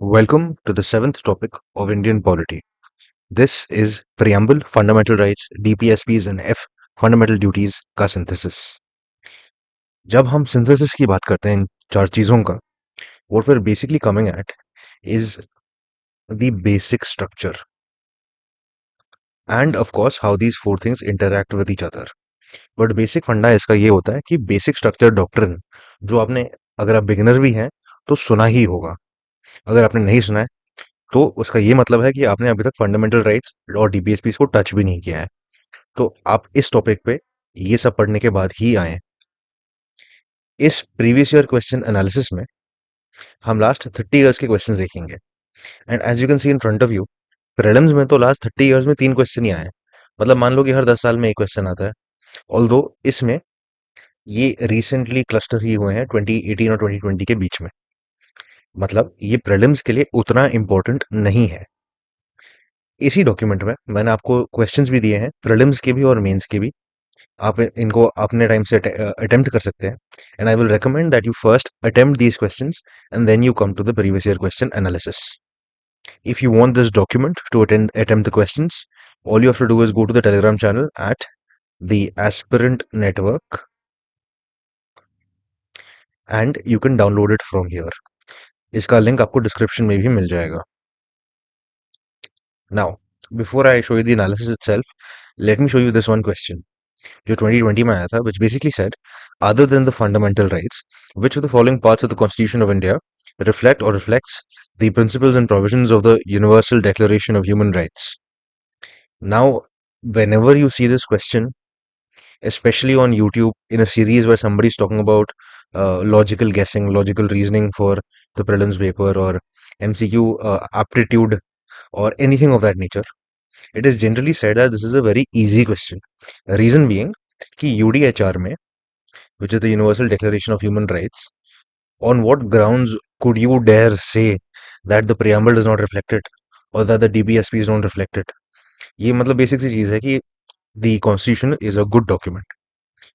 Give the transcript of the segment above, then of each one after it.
Welcome to the seventh topic of Indian polity. This is Preamble, Fundamental Rights, DPSPs and F Fundamental Duties का synthesis. जब हम synthesis की बात करते हैं इन चार चीज़ों का, what we're basically coming at is the basic structure and of course how these four things interact with each other. But basic फंडा इसका ये होता है कि बेसिक स्ट्रक्चर डॉक्ट्रिन जो आपने अगर आप बिगिनर भी हैं तो सुना ही होगा। अगर आपने नहीं सुना है तो उसका ये मतलब है कि आपने अभी तक फंडामेंटल राइट्स और डीपीएसपी को टच भी नहीं किया है। तो आप इस टॉपिक पे ये सब पढ़ने के बाद ही आए। इस प्रीवियस ईयर क्वेश्चन एनालिसिस में हम लास्ट 30 इयर्स के क्वेश्चन देखेंगे and as you can see in front of you, prelims में तो लास्ट 30 इयर्स में 3 क्वेश्चन ही आए हैं। मतलब मान लो कि हर 10 साल में एक क्वेश्चन आता है। ऑल्दो इसमें ये रिसेंटली क्लस्टर ही हुए हैं 2018 और 2020 के बीच में। मतलब ये प्रीलिम्स के लिए उतना इंपॉर्टेंट नहीं है। इसी डॉक्यूमेंट में मैंने आपको क्वेश्चंस भी दिए हैं, प्रीलिम्स के भी और मेंस के भी। आप इनको अपने टाइम से अटेम्प्ट कर सकते हैं and I will recommend that you first attempt these questions and then you come to the previous year question analysis. If you want this document to attempt the questions, all you have to do is go to the Telegram channel at the Aspirant Network and you can download it from here. इसका link आपको description में भी मिल जाएगा. Now, before I show you the analysis itself, let me show you this one question. जो 2020 में आया था, which basically said, other than the fundamental rights, which of the following parts of the Constitution of India reflect or reflects the principles and provisions of the Universal Declaration of Human Rights? Now, whenever you see this question, especially on YouTube, in a series where somebody is talking about logical guessing, logical reasoning for the prelims paper, or MCQ aptitude, or anything of that nature, it is generally said that this is a very easy question. Reason being कि UDHR में, which is the Universal Declaration of Human Rights, on what grounds could you dare say that the preamble does not reflect it or that the DBSPs don't reflect it? ये मतलब basic सी चीज है कि the Constitution is a good document.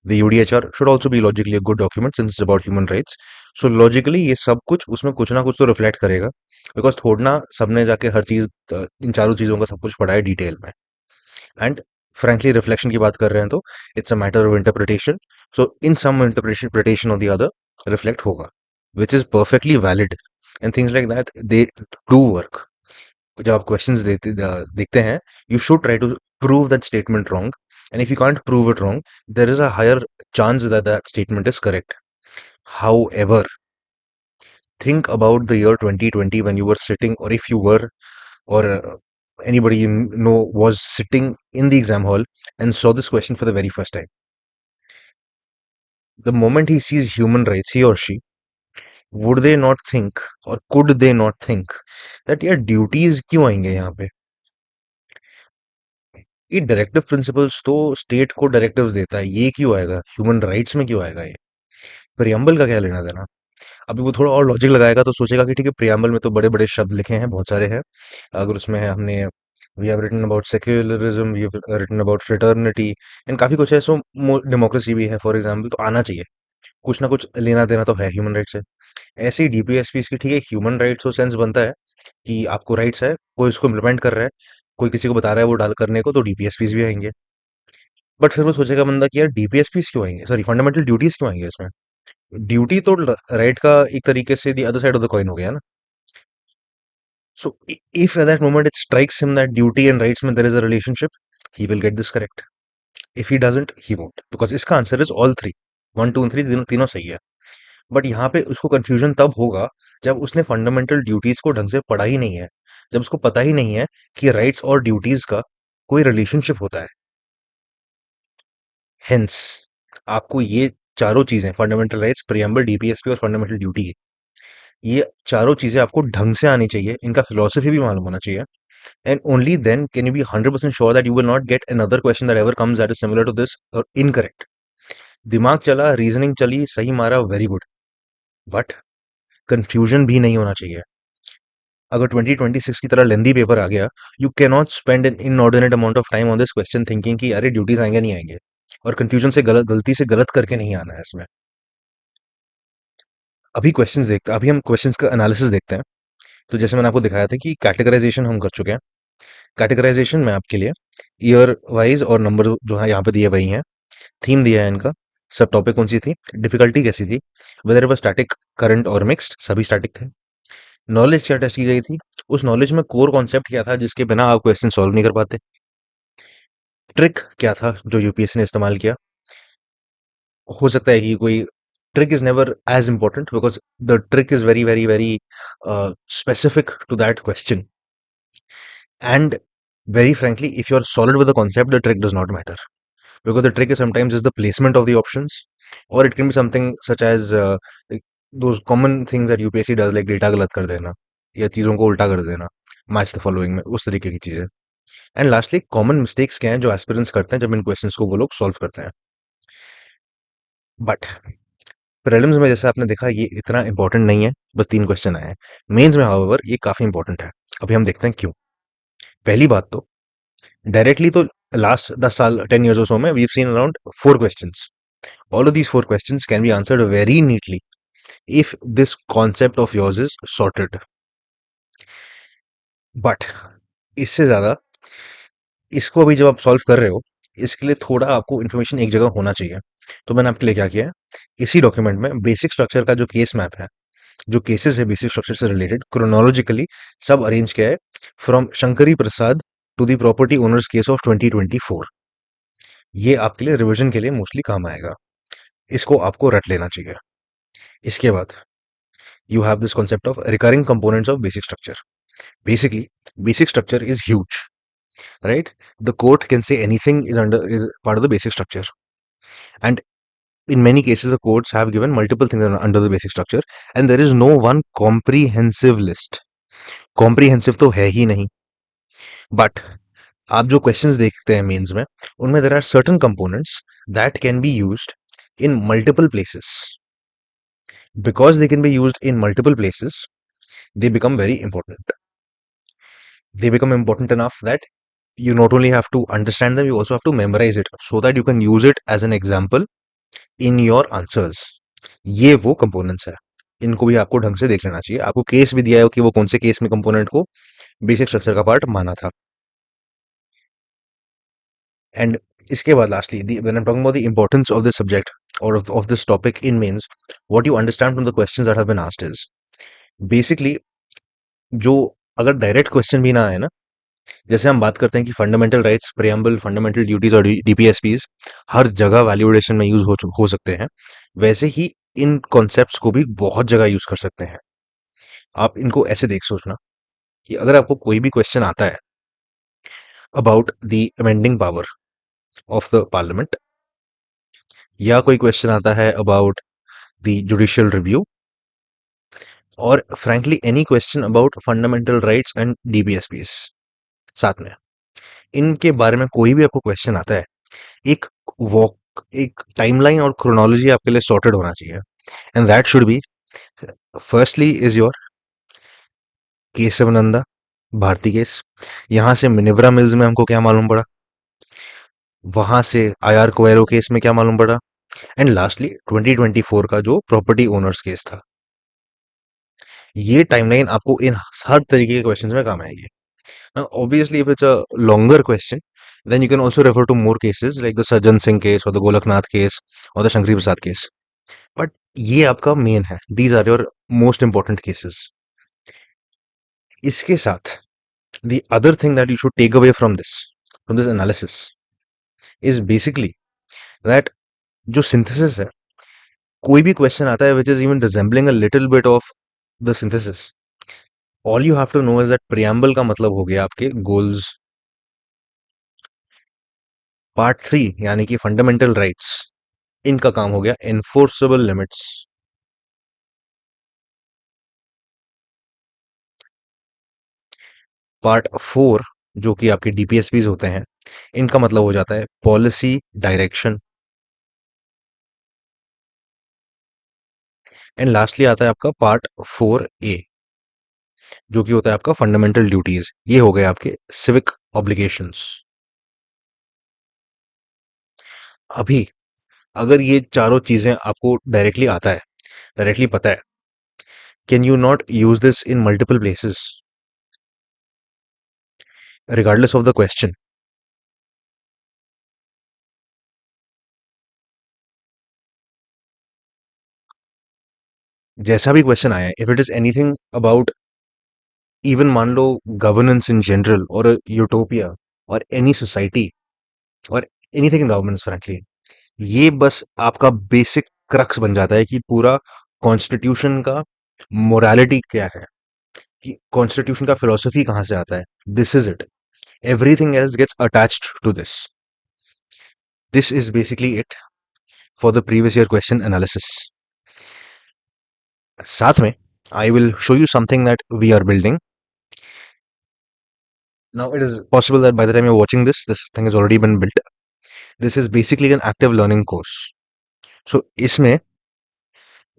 The UDHR should also be logically a good document since it's about human rights. So logically ये सब कुछ उसमें कुछ ना कुछ तो रिफ्लेक्ट करेगा, बिकॉज थोड़ा ना सबने जाके हर चीज इन चारों चीजों का सब कुछ पढ़ा है डिटेल में. एंड फ्रेंकली रिफ्लेक्शन की बात कर रहे हैं तो it's a matter of interpretation. So in some interpretation of the other reflect होगा, which is perfectly valid and things like that they do work. जब आप क्वेश्चंस देखते हैं, you should try to prove that statement wrong, and if you can't prove it wrong there is a higher chance that that statement is correct. However, think about the year 2020 when you were sitting, or if you were, or anybody you know was sitting in the exam hall and saw this question for the very first time. The moment he sees human rights, he or she, would they not think, or could they not think that यार duties क्यों आएंगे यहाँ पे? ये directive principles तो state को directives देता है, ये क्यों आएगा ह्यूमन राइट्स में? क्यों आएगा ये? प्रियम्बल का क्या लेना देना? अभी वो थोड़ा और लॉजिक लगाएगा तो सोचेगा कि ठीक है, प्रियम्बल में तो बड़े बड़े शब्द लिखे हैं, बहुत सारे हैं. अगर उसमें हमने we have written about secularism, we have written about fraternity and काफी कुछ है, सो डेमोक्रेसी भी है फॉर एग्जाम्पल, तो आना चाहिए. कुछ ना कुछ लेना देना तो है ह्यूमन राइट्स से. ऐसे ही डीपीएसपी की ठीक है, ह्यूमन राइट्स हो सेंस बनता है कि आपको राइट्स है, कोई उसको इम्प्लीमेंट कर रहा है, कोई किसी को बता रहा है वो डाल करने को, तो डीपीएसपीस भी आएंगे. बट फिर वो सोचेगा बंदा कि यार डीपीएसपीस क्यों आएंगे, सॉरी फंडामेंटल ड्यूटीज क्यों आएंगे इसमें? ड्यूटी तो राइट का एक तरीके से the other side of the coin हो गया ना. So if at that moment it strikes him that duty and rights में there is a relationship, he will get this correct. If he doesn't, he won't, because इसका answer is all three. One two and three तीनों तीनों सही है. But यहाँ पे उसको confusion तब होगा जब उसने फंडामेंटल ड्यूटीज को ढंग से पढ़ा ही नहीं है, जब उसको पता ही नहीं है कि राइट्स और ड्यूटीज का कोई रिलेशनशिप होता है. हेंस आपको ये चारों चीजें, फंडामेंटल राइट्स, प्रियम्बल, डीपीएसपी और फंडामेंटल ड्यूटी, ये चारों चीजें आपको ढंग से आनी चाहिए, इनका फिलोसफी भी मालूम होना चाहिए. And only then can you be 100% sure that you will not get another question that ever comes that is similar to this or incorrect. दिमाग चला, रीजनिंग चली, सही मारा, वेरी गुड, बट कंफ्यूजन भी नहीं होना चाहिए. अगर 2026 की तरह लेंदी पेपर आ गया, you can not spend N inordinate amount of time on this question thinking कि अरे ड्यूटीज आएंगे नहीं आएंगे, और कंफ्यूजन से गलती से गलत करके नहीं आना है इसमें. अभी हम क्वेश्चंस का एनालिसिस देखते हैं. तो जैसे मैंने आपको दिखाया था कि कैटेगराइजेशन हम कर चुके हैं। कैटेगराइजेशन में आपके लिए ईयर वाइज और नंबर जो है यहाँ पे दिए हुए हैं, थीम दिया है इनका, सब टॉपिक कौन सी थी, डिफिकल्टी कैसी थी, वेदर वो स्टैटिक, करंट और मिक्स्ड, सभी स्टैटिक थे। नॉलेज क्या टेस्ट की गई थी, उस नॉलेज में कोर कॉन्सेप्ट क्या था जिसके बिना आप क्वेश्चन सॉल्व नहीं कर पाते। ट्रिक क्या था जो यूपीएससी ने इस्तेमाल किया। हो सकता है कि कोई trick is never as important because the trick is very very very specific to that question, and very frankly if you are solid with the concept the trick does not matter, because the trick is sometimes is the placement of the options, or it can be something such as like those common things that UPSC does like data गलत कर देना या चीज़ों को उल्टा कर देना, match the following में, उस तरीके की चीज़ें। एंड लास्टली कॉमन मिस्टेक्स क्या हैं जो एस्पिरेंट्स करते हैं जब इन क्वेश्चंस को वो लोग सॉल्व करते हैं। बट प्रीलिम्स में जैसे आपने देखा ये इतना इंपॉर्टेंट नहीं है, बस 3 क्वेश्चन आए हैं। मेंस में हाउएवर ये काफी इंपॉर्टेंट है। अभी हम देखते हैं क्यों। पहली बात तो डायरेक्टली तो लास्ट 10 साल 10 इयर्स और सो में we have seen around 4 questions. All of these 4 questions can be answered very neatly if this concept of yours is sorted. But इससे ज्यादा इसको अभी जब आप सॉल्व कर रहे हो, इसके लिए थोड़ा आपको इन्फॉर्मेशन एक जगह होना चाहिए। तो मैंने आपके लिए क्या किया है, इसी डॉक्यूमेंट में बेसिक स्ट्रक्चर का जो केस मैप है, जो केसेस है बेसिक स्ट्रक्चर से रिलेटेड, क्रोनोलॉजिकली सब अरेंज किया है from Shankari Prasad to the property owners case of 2024। ये आपके लिए रिवीजन के लिए मोस्टली काम आएगा, इसको आपको रट लेना चाहिए। इसके बाद you have this concept of recurring components of basic structure. Basically basic structure is huge, right? The court can say anything is part of the basic structure, and in many cases the courts have given multiple things under the basic structure, and there is no one comprehensive list. Comprehensive तो है ही नहीं। But आप जो questions देखते हैं mains में, उनमें there are certain components that can be used in multiple places. Because they can be used in multiple places, they become very important. They become important enough that you not only have to understand them, you also have to memorize it so that you can use it as an example in your answers. ये वो components है, इनको भी आपको ढंग से देख लेना चाहिए। आपको केस भी दिया है कि वो कौन से केस में कंपोनेंट को बेसिक स्ट्रक्चर का पार्ट माना था। एंड इसके बाद lastly when I am talking about the importance of this subject और of this topic in mains, what you understand from the questions that have been asked is basically, जो अगर direct question भी ना आए ना, जैसे हम बात करते हैं कि fundamental rights, preamble, fundamental duties और डीपीएसपीज हर जगह वैल्यूएशन में यूज हो सकते हैं, वैसे ही इन कॉन्सेप्ट्स को भी बहुत जगह यूज कर सकते हैं। आप इनको ऐसे देख सोचना कि अगर आपको कोई भी क्वेश्चन आता है about the amending power of the parliament, या कोई क्वेश्चन आता है अबाउट द जुडिशियल रिव्यू, और frankly any question about fundamental rights and DPSPs, साथ में इनके बारे में कोई भी आपको क्वेश्चन आता है, एक वॉक, एक टाइमलाइन और क्रोनोलॉजी आपके लिए सॉर्टेड होना चाहिए। And that should be, firstly is your Kesavananda Bharati case, यहां से मिनेवरा मिल्स में हमको क्या मालूम पड़ा, वहां से आईआर कोएलो केस में क्या मालूम पड़ा, एंड लास्टली 2024 का जो प्रॉपर्टी ओनर्स केस था। ये टाइमलाइन आपको इन हर तरीके के क्वेश्चंस में काम आएगी। Now, obviously, if it's a longer question, then you can also refer to more cases like the Sajjan Singh case or the Golaknath case or the Shankari Prasad case. But ये आपका main है, these are your most important cases. इसके साथ the other thing that you should take away from this analysis is basically that जो synthesis है, कोई भी question आता है which is even resembling a little bit of the synthesis, all you have to know is that preamble का मतलब हो गया आपके goals, पार्ट 3 यानी कि फंडामेंटल राइट्स, इनका काम हो गया एनफोर्सेबल लिमिट्स, पार्ट 4 जो कि आपके डीपीएसपीज होते हैं, इनका मतलब हो जाता है पॉलिसी डायरेक्शन, एंड लास्टली आता है आपका पार्ट 4A जो कि होता है आपका फंडामेंटल ड्यूटीज। ये हो गए आपके सिविक ऑब्लिगेशंस। अभी अगर ये चारों चीजें आपको डायरेक्टली आता है, डायरेक्टली पता है Can you not use this in multiple places, regardless of the question? जैसा भी क्वेश्चन आया, if it is anything about, even मान लो गवर्नेंस इन जनरल और यूटोपिया और एनी सोसाइटी और एनीथिंग इन गवर्नेंस फ्रेंकली, ये बस आपका बेसिक क्रक्स बन जाता है कि पूरा कॉन्स्टिट्यूशन का मोरालिटी क्या है, कि कॉन्स्टिट्यूशन का फिलोसफी कहाँ से आता है. This is it. Everything else gets attached to this. This is basically it for the previous year question analysis. साथ में I will show you something that we are building. Now it is possible that by the time you're watching this, this thing has already been built. This is basically an active learning course. So इसमें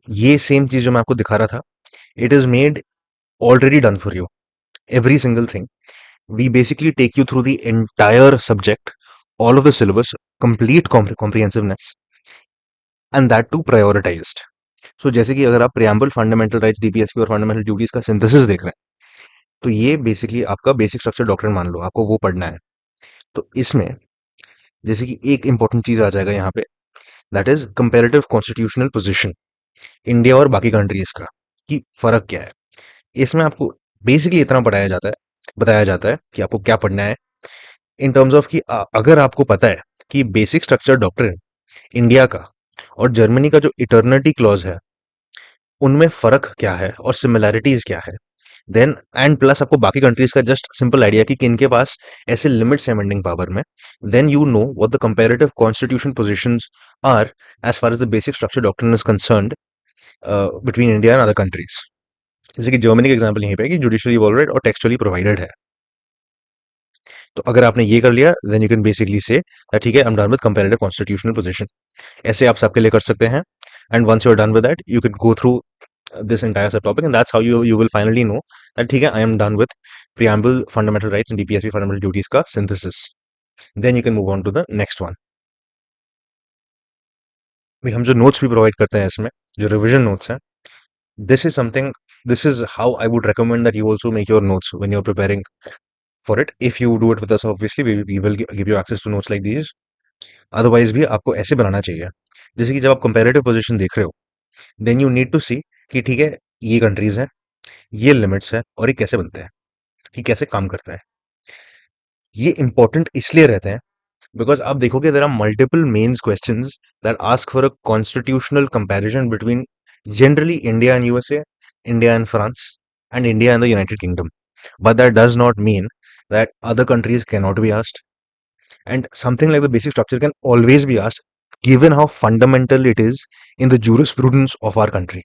ये same चीज जो मैं आपको दिखा रहा था, it is made already done for you. Every single thing. We basically take you through the entire subject, all of the syllabus, complete comprehensiveness, and that too prioritized. So जैसे कि अगर आप preamble, fundamental rights, DPSP और fundamental duties का synthesis देख रहे हैं, तो ये बेसिकली आपका बेसिक स्ट्रक्चर डॉक्ट्रिन मान लो, आपको वो पढ़ना है. तो इसमें जैसे कि एक इंपॉर्टेंट चीज आ जाएगा यहाँ पे, that is comparative constitutional position India और बाकी कंट्रीज का, कि फर्क क्या है. इसमें आपको बेसिकली इतना पढ़ाया जाता है, बताया जाता है कि आपको क्या पढ़ना है, इन टर्म्स ऑफ कि अगर आपको पता है कि बेसिक स्ट्रक्चर डॉक्ट्रिन इंडिया का और जर्मनी का जो इटर्निटी क्लॉज है, उनमें फर्क क्या है और सिमिलैरिटीज क्या है, देन एंड प्लस आपको बाकी कंट्रीज का जस्ट सिंपल आइडिया कि किन के पास ऐसे लिमिट्स है अमेंडिंग पावर में, then you know what the comparative constitution positions are as far as the basic structure doctrine is concerned between India and other countries. जैसे कि जर्मनी का एग्जांपल यहीं पे है कि जुडिशरी इवॉल्वेड और टेक्सचुअली प्रोवाइडेड है. तो अगर आपने ये कर लिया, then you can basically say that ठीक है, I am done with comparative constitutional position. ऐसे आप सबके लिए कर सकते हैं. And once you are done with that, you can go through this entire subtopic, and that's how you will finally know that ठीक है, I am done with preamble, fundamental rights and DPSP fundamental duties का synthesis. Then you can move on to the next one. भाई हम जो notes भी provide करते हैं इसमें, जो revision notes हैं, this is something, this is how I would recommend that you also make your notes when you're preparing for it. If you do it with us, obviously we will give you access to notes like these. Otherwise भी आपको ऐसे बनाना चाहिए, जैसे कि जब आप comparative position देख रहे हो, then you need to see कि ठीक है, ये countries हैं, ये लिमिट्स है और ये कैसे बनते हैं, कि कैसे काम करता है. ये इंपॉर्टेंट इसलिए रहते हैं बिकॉज आप देखोगे there are multiple mains questions that ask for a constitutional comparison between generally India and USA, India and France, and India and the United Kingdom. But that does not mean that other countries cannot be asked. And something like the basic structure can always be asked, given how fundamental it is in the jurisprudence of our country.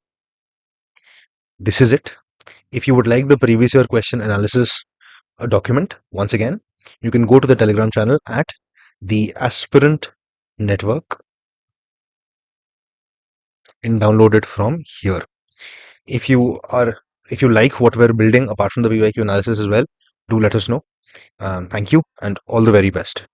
This is it. If you would like the previous year question analysis document, once again, you can go to the Telegram channel at the Aspirant Network and download it from here. If you like what we're building apart from the BYQ analysis as well, do let us know. Thank you and all the very best.